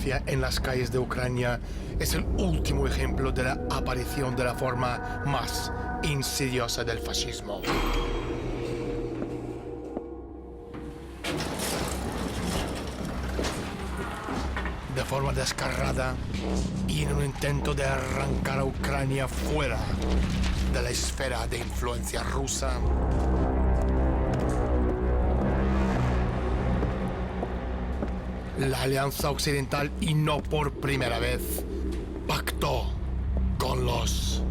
violencia en las calles de Ucrania es el último ejemplo de la aparición de la forma más insidiosa del fascismo. De forma descarada y en un intento de arrancar a Ucrania fuera de la esfera de influencia rusa, la Alianza Occidental, y no por primera vez, pactó con los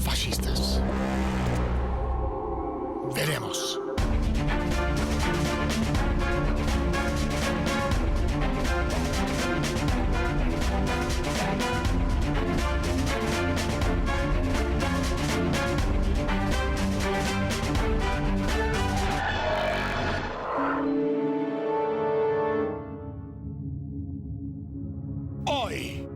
fascistas. Veremos. Hoy,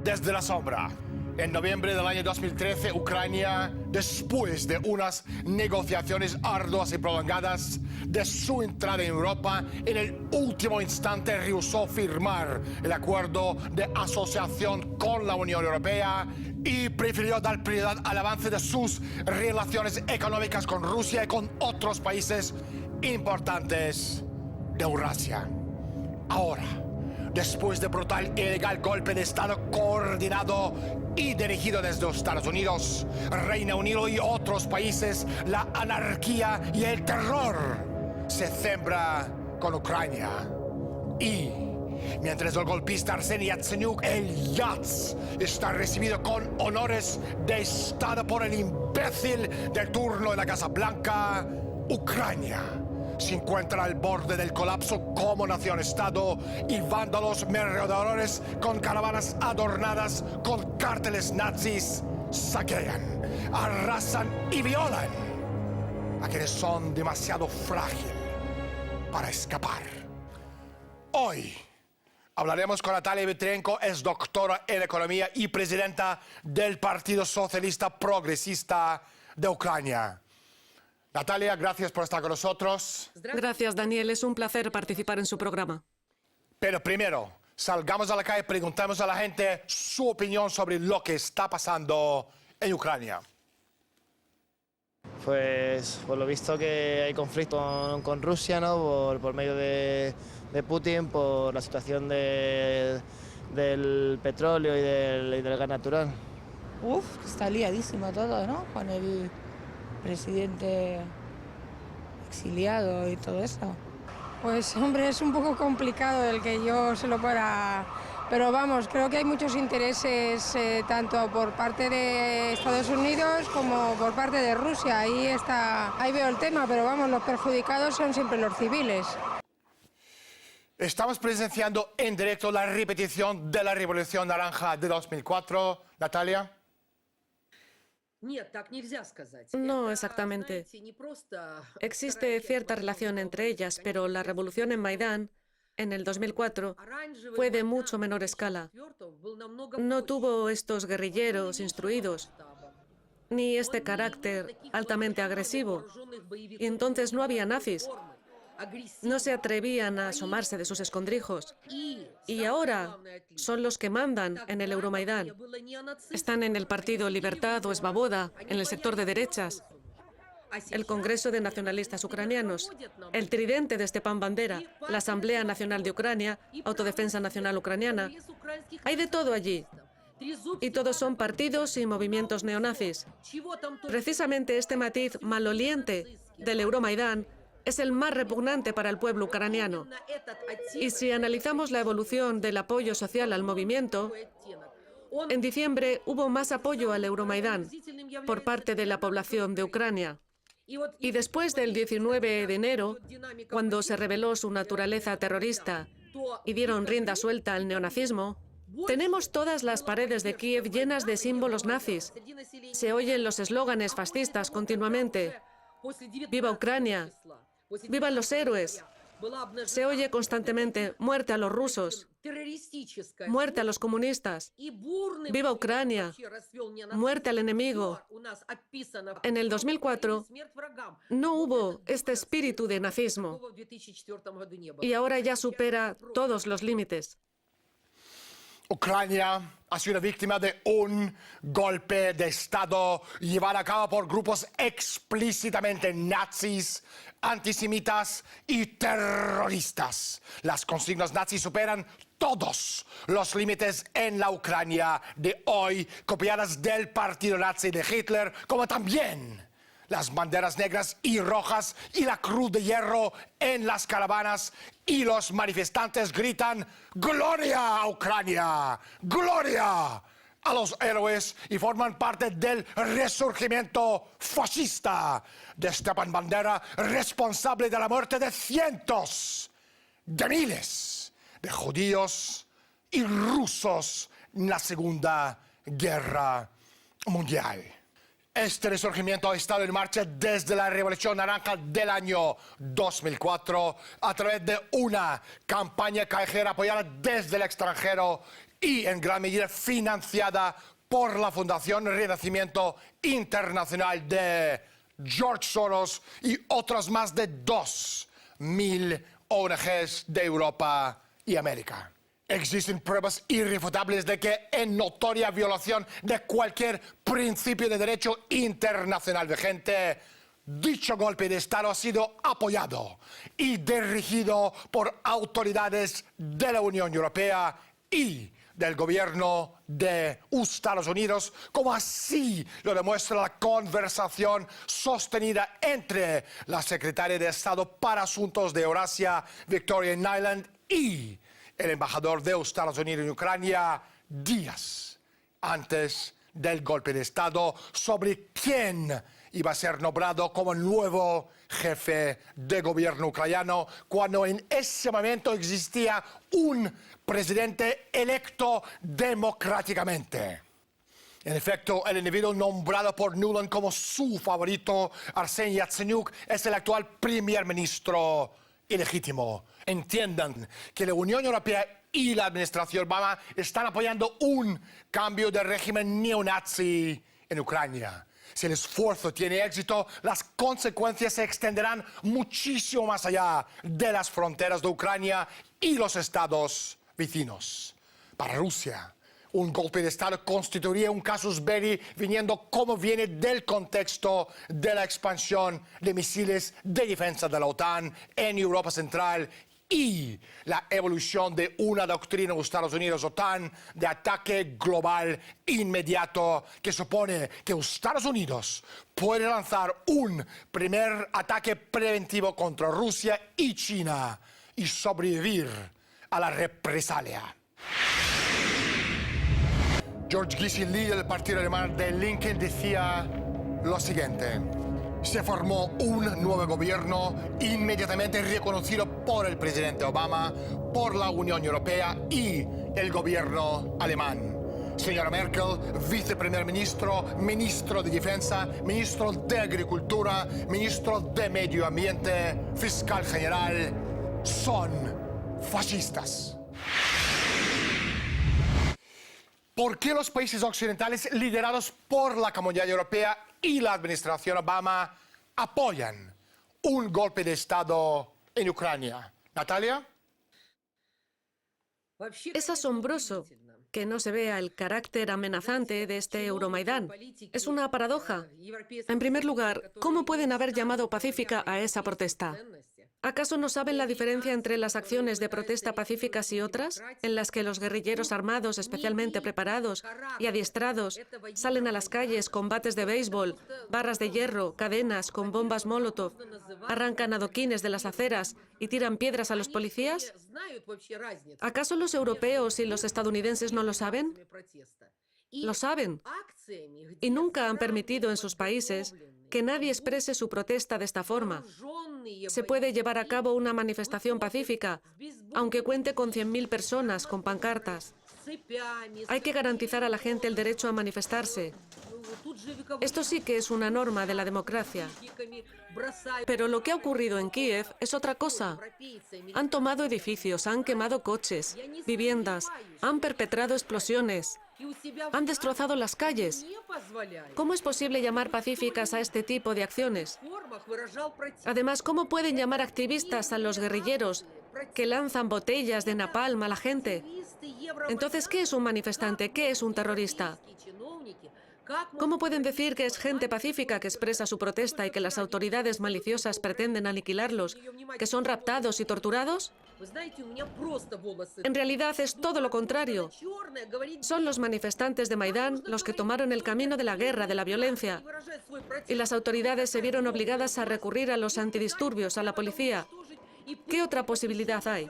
Desde la Sombra, en noviembre del año 2013, Ucrania, después de unas negociaciones arduas y prolongadas de su entrada en Europa, en el último instante rehusó firmar el acuerdo de asociación con la Unión Europea y prefirió dar prioridad al avance de sus relaciones económicas con Rusia y con otros países importantes de Eurasia. Ahora, después de brutal e ilegal golpe de Estado coordinado y dirigido desde los Estados Unidos, Reino Unido y otros países, la anarquía y el terror se siembra con Ucrania. Y mientras el golpista Arseniy Yatsenyuk, el Yats, está recibido con honores de Estado por el imbécil del turno de la Casa Blanca, Ucrania se encuentra al borde del colapso como nación-estado y vándalos merodeadores con caravanas adornadas con cárteles nazis saquean, arrasan y violan a quienes son demasiado frágiles para escapar. Hoy hablaremos con Natalia Vitrenko, es doctora en economía y presidenta del Partido Socialista Progresista de Ucrania. Natalia, gracias por estar con nosotros. Gracias, Daniel. Es un placer participar en su programa. Pero primero, salgamos a la calle y preguntemos a la gente su opinión sobre lo que está pasando en Ucrania. Pues por lo visto que hay conflicto con Rusia, ¿no? Por medio de Putin, por la situación del petróleo y del gas natural. Está liadísimo todo, ¿no? Con el presidente exiliado y todo eso. Pues hombre, es un poco complicado el que yo se lo pueda... Pero vamos, creo que hay muchos intereses tanto por parte de Estados Unidos como por parte de Rusia. Ahí veo el tema, pero vamos, los perjudicados son siempre los civiles. Estamos presenciando en directo la repetición de la Revolución Naranja de 2004. Natalia. No exactamente. Existe cierta relación entre ellas, pero la revolución en Maidán, en el 2004, fue de mucho menor escala. No tuvo estos guerrilleros instruidos, ni este carácter altamente agresivo. Y entonces no había nazis. No se atrevían a asomarse de sus escondrijos. Y ahora son los que mandan en el Euromaidán. Están en el Partido Libertad o Esvaboda, en el sector de derechas, el Congreso de Nacionalistas Ucranianos, el Tridente de Stepan Bandera, la Asamblea Nacional de Ucrania, Autodefensa Nacional Ucraniana. Hay de todo allí. Y todos son partidos y movimientos neonazis. Precisamente este matiz maloliente del Euromaidán es el más repugnante para el pueblo ucraniano. Y si analizamos la evolución del apoyo social al movimiento, en diciembre hubo más apoyo al Euromaidán por parte de la población de Ucrania. Y después del 19 de enero, cuando se reveló su naturaleza terrorista y dieron rienda suelta al neonazismo, tenemos todas las paredes de Kiev llenas de símbolos nazis. Se oyen los eslóganes fascistas continuamente. ¡Viva Ucrania! ¡Vivan los héroes! Se oye constantemente, muerte a los rusos, muerte a los comunistas, viva Ucrania, muerte al enemigo. En el 2004 no hubo este espíritu de nazismo y ahora ya supera todos los límites. Ucrania ha sido víctima de un golpe de Estado llevado a cabo por grupos explícitamente nazis, antisemitas y terroristas. Las consignas nazis superan todos los límites en la Ucrania de hoy, copiadas del partido nazi de Hitler, como también las banderas negras y rojas y la cruz de hierro en las caravanas, y los manifestantes gritan ¡Gloria a Ucrania! ¡Gloria a los héroes! Y forman parte del resurgimiento fascista de Stepan Bandera, responsable de la muerte de cientos de miles de judíos y rusos en la Segunda Guerra Mundial. Este resurgimiento ha estado en marcha desde la Revolución Naranja del año 2004 a través de una campaña callejera apoyada desde el extranjero y en gran medida financiada por la Fundación Renacimiento Internacional de George Soros y otras más de 2.000 ONGs de Europa y América. Existen pruebas irrefutables de que, en notoria violación de cualquier principio de derecho internacional vigente, dicho golpe de Estado ha sido apoyado y dirigido por autoridades de la Unión Europea y del gobierno de Estados Unidos, como así lo demuestra la conversación sostenida entre la secretaria de Estado para Asuntos de Eurasia, Victoria Nuland, y el embajador de Estados Unidos en Ucrania días antes del golpe de Estado, sobre quién iba a ser nombrado como nuevo jefe de gobierno ucraniano, cuando en ese momento existía un presidente electo democráticamente. En efecto, el individuo nombrado por Nuland como su favorito, Arseniy Yatsenyuk, es el actual primer ministro ilegítimo. Entiendan que la Unión Europea y la administración Obama están apoyando un cambio de régimen neonazi en Ucrania. Si el esfuerzo tiene éxito, las consecuencias se extenderán muchísimo más allá de las fronteras de Ucrania y los estados vecinos. Para Rusia, un golpe de Estado constituiría un casus belli, viniendo como viene del contexto de la expansión de misiles de defensa de la OTAN en Europa Central y la evolución de una doctrina de Estados Unidos-OTAN de ataque global inmediato, que supone que Estados Unidos puede lanzar un primer ataque preventivo contra Rusia y China y sobrevivir a la represalia. George Gysi, líder del partido alemán de Linken, decía lo siguiente: se formó un nuevo gobierno inmediatamente reconocido por el presidente Obama, por la Unión Europea y el gobierno alemán. Señora Merkel, viceprimer ministro, ministro de Defensa, ministro de Agricultura, ministro de Medio Ambiente, fiscal general, son fascistas. ¿Por qué los países occidentales liderados por la Comunidad Europea y la administración Obama apoyan un golpe de Estado en Ucrania? Natalia. Es asombroso que no se vea el carácter amenazante de este Euromaidán. Es una paradoja. En primer lugar, ¿cómo pueden haber llamado pacífica a esa protesta? ¿Acaso no saben la diferencia entre las acciones de protesta pacíficas y otras, en las que los guerrilleros armados, especialmente preparados y adiestrados, salen a las calles con bates de béisbol, barras de hierro, cadenas con bombas Molotov, arrancan adoquines de las aceras y tiran piedras a los policías? ¿Acaso los europeos y los estadounidenses no lo saben? Lo saben. Y nunca han permitido en sus países que nadie exprese su protesta de esta forma. Se puede llevar a cabo una manifestación pacífica, aunque cuente con 100.000 personas con pancartas. Hay que garantizar a la gente el derecho a manifestarse. Esto sí que es una norma de la democracia. Pero lo que ha ocurrido en Kiev es otra cosa. Han tomado edificios, han quemado coches, viviendas, han perpetrado explosiones, han destrozado las calles. ¿Cómo es posible llamar pacíficas a este tipo de acciones? Además, ¿cómo pueden llamar activistas a los guerrilleros que lanzan botellas de napalm a la gente. Entonces, ¿qué es un manifestante? ¿Qué es un terrorista? ¿Cómo pueden decir que es gente pacífica que expresa su protesta y que las autoridades maliciosas pretenden aniquilarlos, que son raptados y torturados? En realidad es todo lo contrario. Son los manifestantes de Maidán los que tomaron el camino de la guerra, de la violencia. Y las autoridades se vieron obligadas a recurrir a los antidisturbios, a la policía. ¿Qué otra posibilidad hay?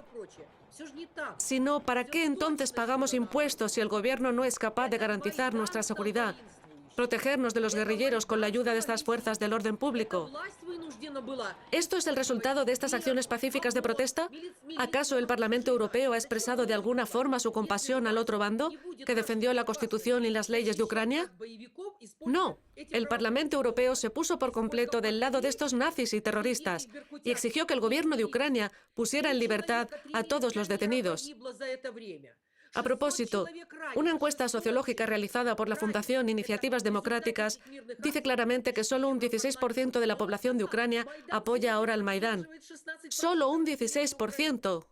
Si no, ¿para qué entonces pagamos impuestos si el gobierno no es capaz de garantizar nuestra seguridad? Protegernos de los guerrilleros con la ayuda de estas fuerzas del orden público. ¿Esto es el resultado de estas acciones pacíficas de protesta? ¿Acaso el Parlamento Europeo ha expresado de alguna forma su compasión al otro bando, que defendió la Constitución y las leyes de Ucrania? No. El Parlamento Europeo se puso por completo del lado de estos nazis y terroristas y exigió que el gobierno de Ucrania pusiera en libertad a todos los detenidos. A propósito, una encuesta sociológica realizada por la Fundación Iniciativas Democráticas dice claramente que solo un 16% de la población de Ucrania apoya ahora al Maidán. Solo un 16%.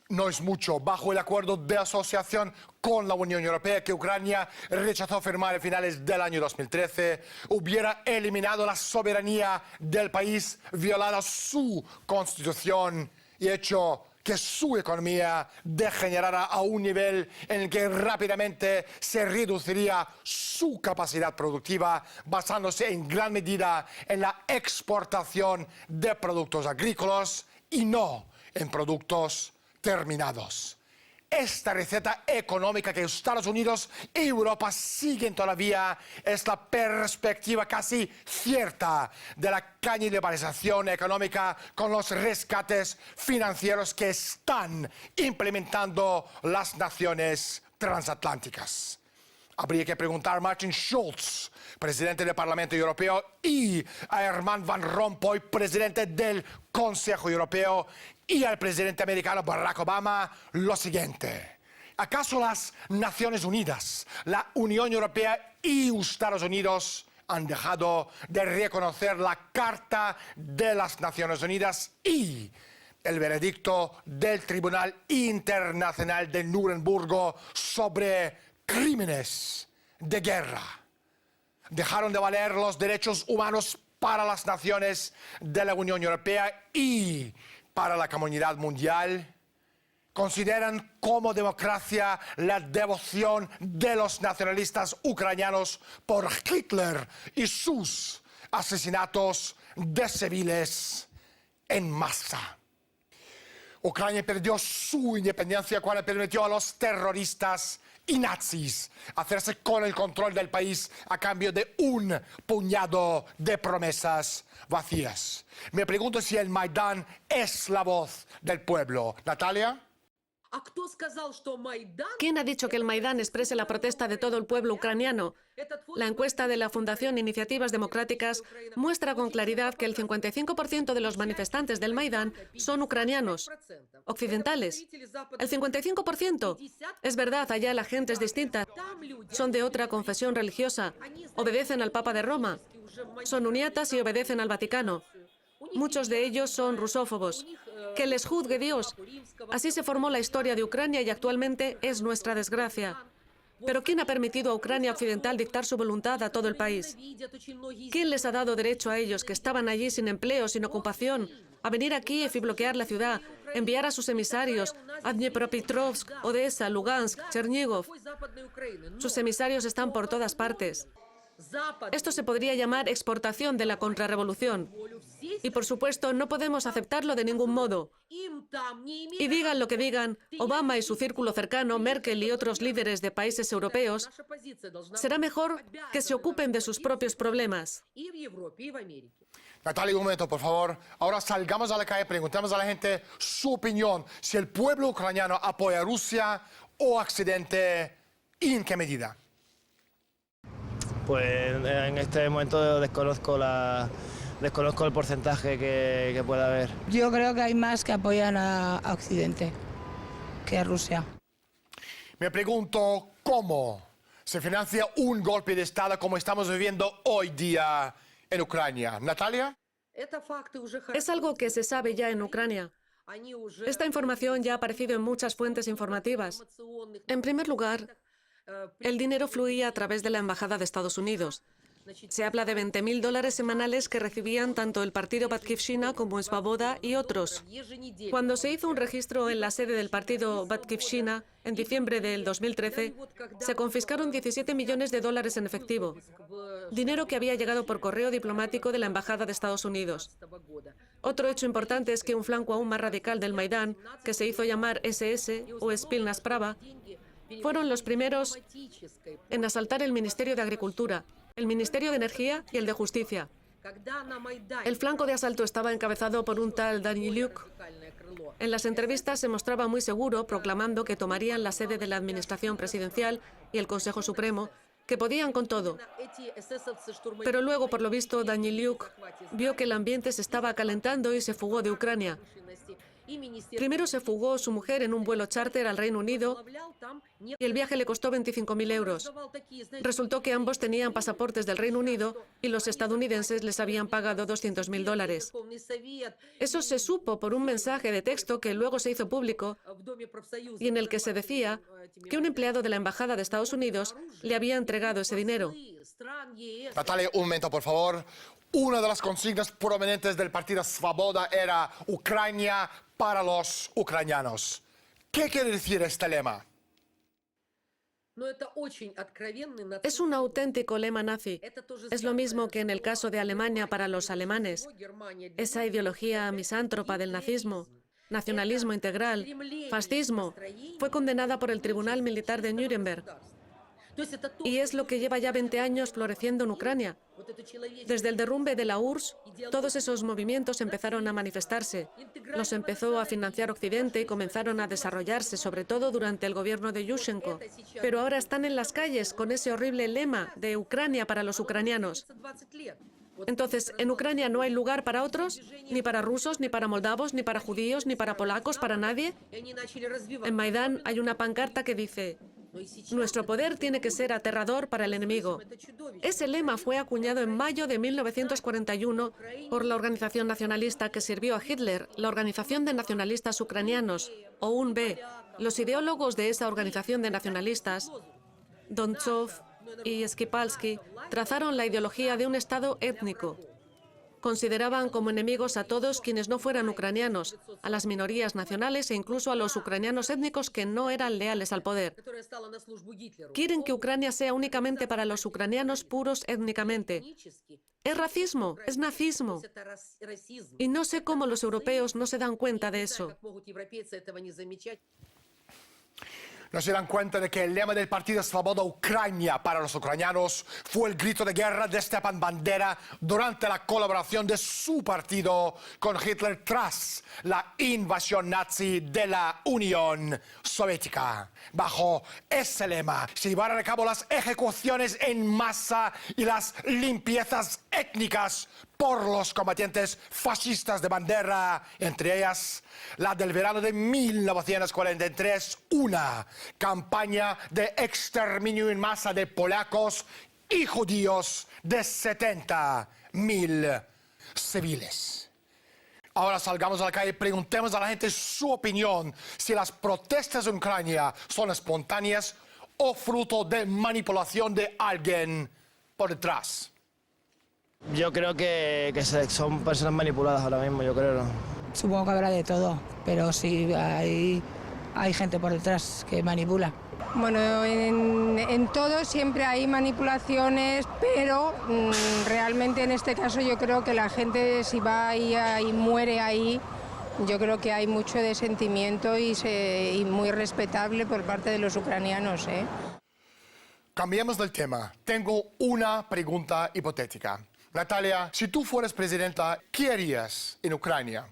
No es mucho. Bajo el acuerdo de asociación con la Unión Europea que Ucrania rechazó firmar a finales del año 2013, hubiera eliminado la soberanía del país, violado su constitución y hecho que su economía degenerara a un nivel en el que rápidamente se reduciría su capacidad productiva, basándose en gran medida en la exportación de productos agrícolas y no en productos terminados. Esta receta económica que Estados Unidos y Europa siguen todavía es la perspectiva casi cierta de la canibalización económica con los rescates financieros que están implementando las naciones transatlánticas. Habría que preguntar a Martin Schulz, presidente del Parlamento Europeo, y a Herman Van Rompuy, presidente del Consejo Europeo, y al presidente americano Barack Obama lo siguiente. ¿Acaso las Naciones Unidas, la Unión Europea y Estados Unidos han dejado de reconocer la Carta de las Naciones Unidas y el veredicto del Tribunal Internacional de Nuremberg sobre crímenes de guerra? Dejaron de valer los derechos humanos para las naciones de la Unión Europea y para la comunidad mundial. Consideran como democracia la devoción de los nacionalistas ucranianos por Hitler y sus asesinatos de civiles en masa. Ucrania perdió su independencia cuando permitió a los terroristas y nazis hacerse con el control del país a cambio de un puñado de promesas vacías. Me pregunto si el Maidán es la voz del pueblo. Natalia. ¿Quién ha dicho que el Maidán exprese la protesta de todo el pueblo ucraniano? La encuesta de la Fundación Iniciativas Democráticas muestra con claridad que el 55% de los manifestantes del Maidán son ucranianos, occidentales. El 55%. Es verdad, allá la gente es distinta. Son de otra confesión religiosa, obedecen al Papa de Roma, son uniatas y obedecen al Vaticano. Muchos de ellos son rusófobos. Que les juzgue Dios. Así se formó la historia de Ucrania y actualmente es nuestra desgracia. Pero ¿quién ha permitido a Ucrania Occidental dictar su voluntad a todo el país? ¿Quién les ha dado derecho a ellos, que estaban allí sin empleo, sin ocupación, a venir a Kiev y bloquear la ciudad, enviar a sus emisarios a Dnepropetrovsk, Odessa, Lugansk, Chernígov? Sus emisarios están por todas partes. Esto se podría llamar exportación de la contrarrevolución. Y por supuesto, no podemos aceptarlo de ningún modo. Y digan lo que digan, Obama y su círculo cercano, Merkel y otros líderes de países europeos, será mejor que se ocupen de sus propios problemas. Natalia, un momento, por favor. Ahora salgamos a la calle, preguntamos a la gente su opinión, si el pueblo ucraniano apoya a Rusia o a Occidente y en qué medida. Pues en este momento desconozco el porcentaje que pueda haber. Yo creo que hay más que apoyan a Occidente que a Rusia. Me pregunto cómo se financia un golpe de Estado como estamos viviendo hoy día en Ucrania. Natalia. Es algo que se sabe ya en Ucrania. Esta información ya ha aparecido en muchas fuentes informativas. En primer lugar, el dinero fluía a través de la Embajada de Estados Unidos. Se habla de $20.000 semanales que recibían tanto el partido Batkivshina como Svoboda y otros. Cuando se hizo un registro en la sede del partido Batkivshina, en diciembre del 2013, se confiscaron $17 millones en efectivo, dinero que había llegado por correo diplomático de la Embajada de Estados Unidos. Otro hecho importante es que un flanco aún más radical del Maidán, que se hizo llamar SS o Spilna Sprava, fueron los primeros en asaltar el Ministerio de Agricultura, el Ministerio de Energía y el de Justicia. El flanco de asalto estaba encabezado por un tal Danylyuk. En las entrevistas se mostraba muy seguro, proclamando que tomarían la sede de la Administración Presidencial y el Consejo Supremo, que podían con todo. Pero luego, por lo visto, Danylyuk vio que el ambiente se estaba calentando y se fugó de Ucrania. Primero se fugó su mujer en un vuelo charter al Reino Unido y el viaje le costó 25.000 euros. Resultó que ambos tenían pasaportes del Reino Unido y los estadounidenses les habían pagado $200.000. Eso se supo por un mensaje de texto que luego se hizo público y en el que se decía que un empleado de la Embajada de Estados Unidos le había entregado ese dinero. Natalia, un momento, por favor. Una de las consignas prominentes del partido Svoboda era Ucrania para los ucranianos. ¿Qué quiere decir este lema? Es un auténtico lema nazi. Es lo mismo que en el caso de Alemania para los alemanes. Esa ideología misántropa del nazismo, nacionalismo integral, fascismo, fue condenada por el Tribunal Militar de Nuremberg. Y es lo que lleva ya 20 años floreciendo en Ucrania. Desde el derrumbe de la URSS, todos esos movimientos empezaron a manifestarse. Los empezó a financiar Occidente y comenzaron a desarrollarse, sobre todo durante el gobierno de Yushchenko. Pero ahora están en las calles con ese horrible lema de Ucrania para los ucranianos. Entonces, ¿en Ucrania no hay lugar para otros? ¿Ni para rusos, ni para moldavos, ni para judíos, ni para polacos, para nadie? En Maidán hay una pancarta que dice: nuestro poder tiene que ser aterrador para el enemigo. Ese lema fue acuñado en mayo de 1941 por la organización nacionalista que sirvió a Hitler, la Organización de Nacionalistas Ucranianos, o UNB. Los ideólogos de esa organización de nacionalistas, Dontsov y Skipalski, trazaron la ideología de un Estado étnico. Consideraban como enemigos a todos quienes no fueran ucranianos, a las minorías nacionales e incluso a los ucranianos étnicos que no eran leales al poder. Quieren que Ucrania sea únicamente para los ucranianos puros étnicamente. Es racismo, es nazismo. Y no sé cómo los europeos no se dan cuenta de eso. No se dan cuenta de que el lema del partido Svoboda Ucrania para los ucranianos fue el grito de guerra de Stepan Bandera durante la colaboración de su partido con Hitler tras la invasión nazi de la Unión Soviética. Bajo ese lema se llevaron a cabo las ejecuciones en masa y las limpiezas étnicas por los combatientes fascistas de Bandera, entre ellas la del verano de 1943, una campaña de exterminio en masa de polacos y judíos de 70.000 civiles. Ahora salgamos a la calle y preguntemos a la gente su opinión si las protestas en Ucrania son espontáneas o fruto de manipulación de alguien por detrás. Yo creo que son personas manipuladas ahora mismo, yo creo, ¿no? Supongo que habrá de todo, pero sí hay gente por detrás que manipula. Bueno, en todo siempre hay manipulaciones, pero realmente en este caso yo creo que la gente, si va ahí y muere ahí, yo creo que hay mucho de sentimiento y muy respetable por parte de los ucranianos, ¿eh? Cambiemos del tema. Tengo una pregunta hipotética. Natalia, si tú fueras presidenta, ¿qué harías en Ucrania?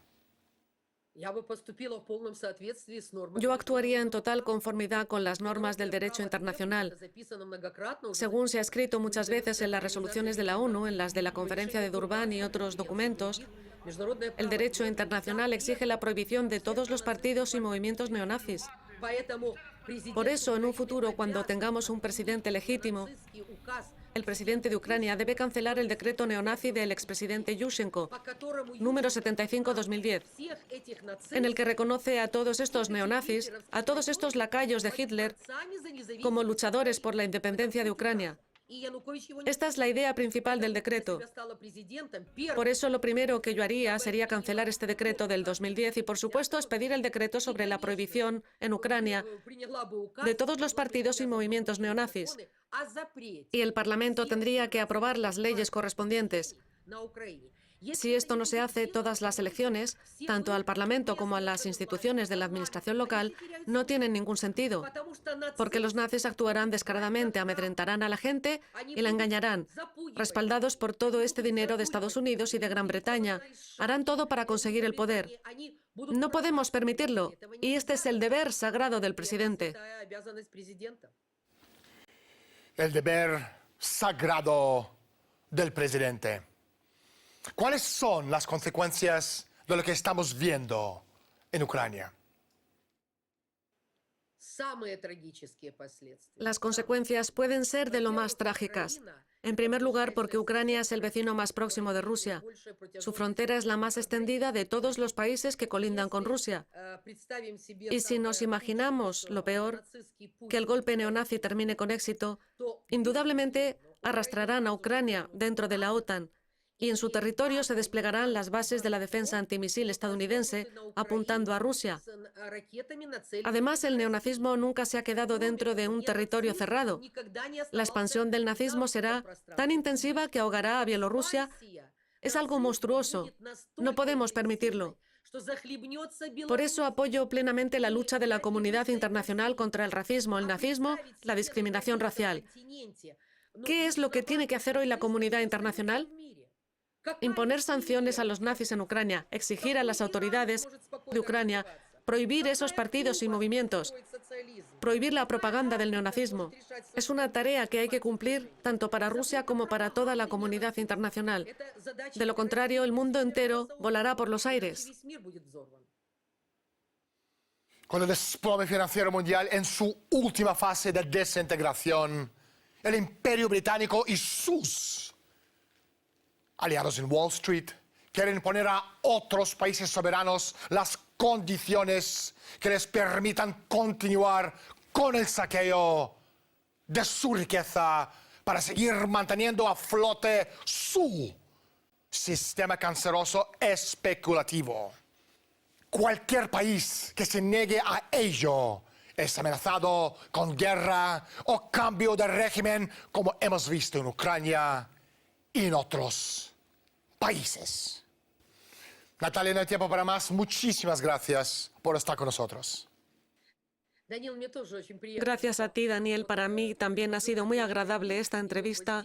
Yo actuaría en total conformidad con las normas del derecho internacional. Según se ha escrito muchas veces en las resoluciones de la ONU, en las de la Conferencia de Durban y otros documentos, el derecho internacional exige la prohibición de todos los partidos y movimientos neonazis. Por eso, en un futuro, cuando tengamos un presidente legítimo, el presidente de Ucrania debe cancelar el decreto neonazi del expresidente Yushchenko, número 75/2010, en el que reconoce a todos estos neonazis, a todos estos lacayos de Hitler, como luchadores por la independencia de Ucrania. Esta es la idea principal del decreto. Por eso lo primero que yo haría sería cancelar este decreto del 2010 y, por supuesto, expedir el decreto sobre la prohibición en Ucrania de todos los partidos y movimientos neonazis. Y el Parlamento tendría que aprobar las leyes correspondientes. Si esto no se hace, todas las elecciones, tanto al Parlamento como a las instituciones de la administración local, no tienen ningún sentido, porque los nazis actuarán descaradamente, amedrentarán a la gente y la engañarán, respaldados por todo este dinero de Estados Unidos y de Gran Bretaña. Harán todo para conseguir el poder. No podemos permitirlo, y este es el deber sagrado del presidente. El deber sagrado del presidente. ¿Cuáles son las consecuencias de lo que estamos viendo en Ucrania? Las consecuencias pueden ser de lo más trágicas. En primer lugar, porque Ucrania es el vecino más próximo de Rusia. Su frontera es la más extendida de todos los países que colindan con Rusia. Y si nos imaginamos lo peor, que el golpe neonazi termine con éxito, indudablemente arrastrarán a Ucrania dentro de la OTAN, y en su territorio se desplegarán las bases de la defensa antimisil estadounidense apuntando a Rusia. Además, el neonazismo nunca se ha quedado dentro de un territorio cerrado. La expansión del nazismo será tan intensiva que ahogará a Bielorrusia. Es algo monstruoso. No podemos permitirlo. Por eso apoyo plenamente la lucha de la comunidad internacional contra el racismo, el nazismo, la discriminación racial. ¿Qué es lo que tiene que hacer hoy la comunidad internacional? Imponer sanciones a los nazis en Ucrania, exigir a las autoridades de Ucrania, prohibir esos partidos y movimientos, prohibir la propaganda del neonazismo. Es una tarea que hay que cumplir tanto para Rusia como para toda la comunidad internacional. De lo contrario, el mundo entero volará por los aires. Con el desplome financiero mundial en su última fase de desintegración, el Imperio Británico y sus aliados en Wall Street quieren poner a otros países soberanos las condiciones que les permitan continuar con el saqueo de su riqueza para seguir manteniendo a flote su sistema canceroso especulativo. Cualquier país que se niegue a ello es amenazado con guerra o cambio de régimen, como hemos visto en Ucrania y en otros países. Natalia, no hay tiempo para más. Muchísimas gracias por estar con nosotros. Gracias a ti, Daniel. Para mí también ha sido muy agradable esta entrevista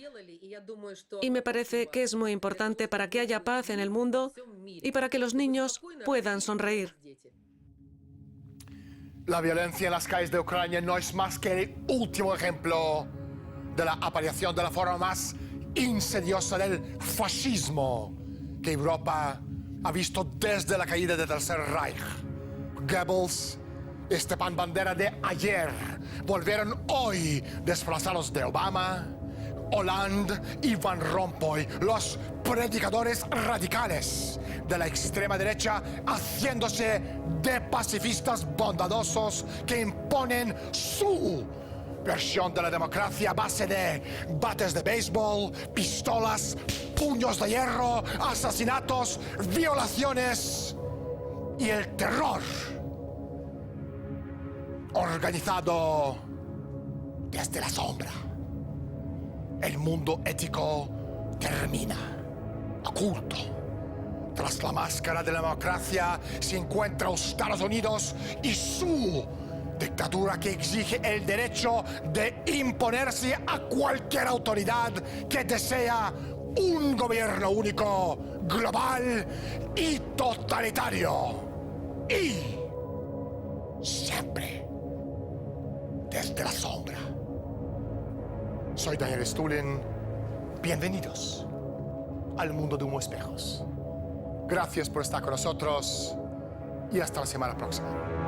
y me parece que es muy importante para que haya paz en el mundo y para que los niños puedan sonreír. La violencia en las calles de Ucrania no es más que el último ejemplo de la aparición de la forma más insidiosa del fascismo que Europa ha visto desde la caída del Tercer Reich. Goebbels y Stepan Bandera de ayer volvieron hoy desplazados de Obama, Hollande y Van Rompuy, los predicadores radicales de la extrema derecha, haciéndose de pacifistas bondadosos que imponen su versión de la democracia a base de bates de béisbol, pistolas, puños de hierro, asesinatos, violaciones y el terror organizado desde la sombra. El mundo ético termina, oculto. Tras la máscara de la democracia se encuentra Estados Unidos y su dictadura que exige el derecho de imponerse a cualquier autoridad que desea un gobierno único, global y totalitario. Y siempre desde la sombra. Soy Daniel Stulin. Bienvenidos al mundo de Humo Espejos. Gracias por estar con nosotros y hasta la semana próxima.